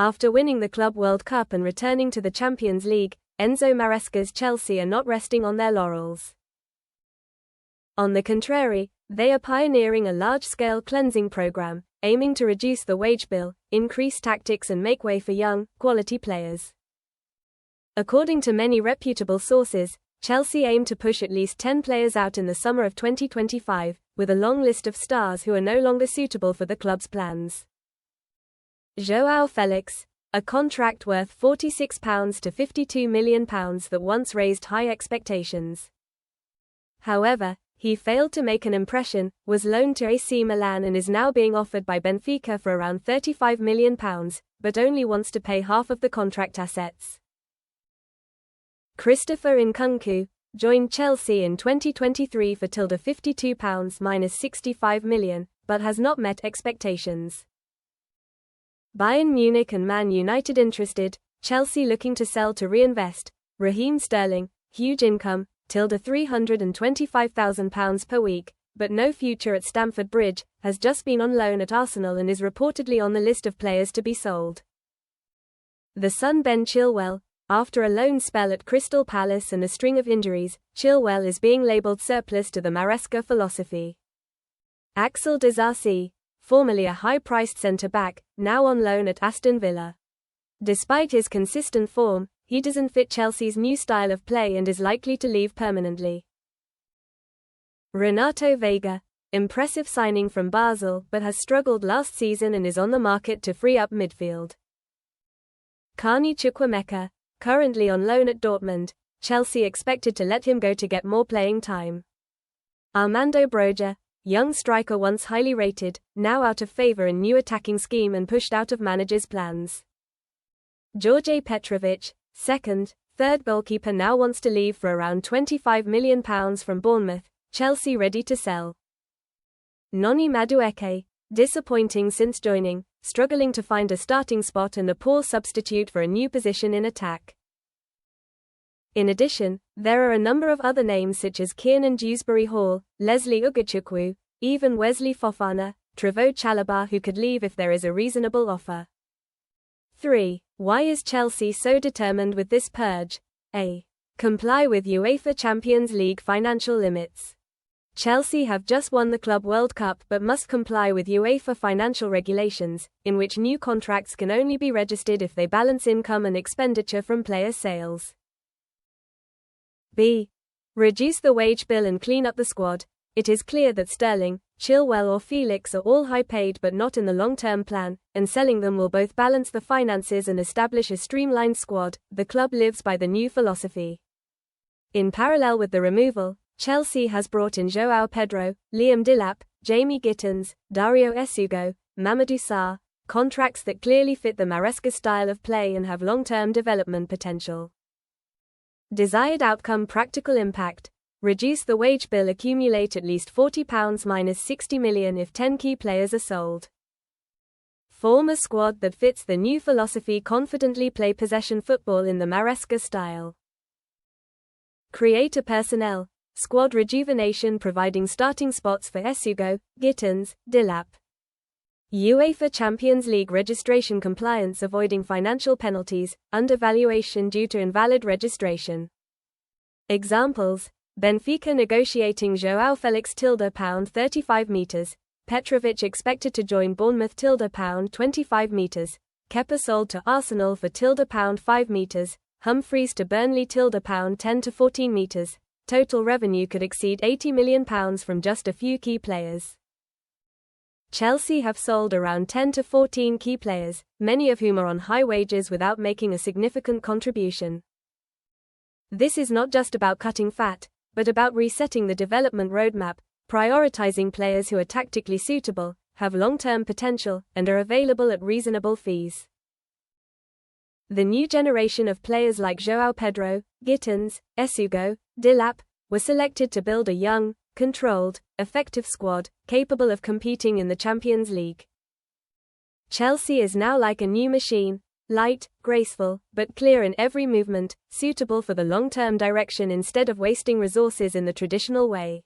After winning the Club World Cup and returning to the Champions League, Enzo Maresca's Chelsea are not resting on their laurels. On the contrary, they are pioneering a large-scale cleansing program, aiming to reduce the wage bill, increase tactics and make way for young, quality players. According to many reputable sources, Chelsea aim to push at least 10 players out in the summer of 2025, with a long list of stars who are no longer suitable for the club's plans. João Felix, a contract worth £46 to £52 million that once raised high expectations. However, he failed to make an impression, was loaned to AC Milan and is now being offered by Benfica for around £35 million, but only wants to pay half of the contract assets. Christopher Nkunku joined Chelsea in 2023 for £52 minus £65 million, but has not met expectations. Bayern Munich and Man United interested, Chelsea looking to sell to reinvest. Raheem Sterling, huge income, £325,000 per week, but no future at Stamford Bridge, has just been on loan at Arsenal and is reportedly on the list of players to be sold. The Sun Ben Chilwell, after a loan spell at Crystal Palace and a string of injuries, Chilwell is being labelled surplus to the Maresca philosophy. Axel Disasi, formerly a high-priced centre-back, now on loan at Aston Villa. Despite his consistent form, he doesn't fit Chelsea's new style of play and is likely to leave permanently. Renato Veiga, impressive signing from Basel but has struggled last season and is on the market to free up midfield. Carney Chukwuemeka, currently on loan at Dortmund, Chelsea expected to let him go to get more playing time. Armando Broja, young striker once highly rated, now out of favour in new attacking scheme and pushed out of manager's plans. George Petrovic, second, third goalkeeper now wants to leave for around £25 million from Bournemouth, Chelsea ready to sell. Noni Madueke, disappointing since joining, struggling to find a starting spot and a poor substitute for a new position in attack. In addition, there are a number of other names such as Kiernan Dewsbury Hall, Leslie Ugachukwu, even Wesley Fofana, Trevoh Chalobah who could leave if there is a reasonable offer. 3. Why is Chelsea so determined with this purge? A. Comply with UEFA Champions League financial limits. Chelsea have just won the Club World Cup but must comply with UEFA financial regulations, in which new contracts can only be registered if they balance income and expenditure from player sales. B. Reduce the wage bill and clean up the squad. It is clear that Sterling, Chilwell or Felix are all high-paid but not in the long-term plan, and selling them will both balance the finances and establish a streamlined squad. The club lives by the new philosophy. In parallel with the removal, Chelsea has brought in João Pedro, Liam Delap, Jamie Gittins, Dario Esugo, Mamadou Sarr, contracts that clearly fit the Maresca style of play and have long-term development potential. Desired outcome: practical impact. Reduce the wage bill, accumulate at least £40 minus £60 million if 10 key players are sold. Form a squad that fits the new philosophy, confidently play possession football in the Maresca style. Create a personnel squad rejuvenation, providing starting spots for Esugo, Gittins, Delap. UEFA Champions League registration compliance, avoiding financial penalties, undervaluation due to invalid registration. Examples: Benfica negotiating João Felix £35 meters, Petrovic expected to join Bournemouth £25 meters, Kepa sold to Arsenal for £5 meters, Humphreys to Burnley £10 to 14 meters. Total revenue could exceed £80 million from just a few key players. Chelsea have sold around 10 to 14 key players, many of whom are on high wages without making a significant contribution. This is not just about cutting fat, but about resetting the development roadmap, prioritizing players who are tactically suitable, have long-term potential, and are available at reasonable fees. The new generation of players like João Pedro, Gittins, Esugo, Delap were selected to build a young, controlled, effective squad, capable of competing in the Champions League. Chelsea is now like a new machine, light, graceful, but clear in every movement, suitable for the long-term direction instead of wasting resources in the traditional way.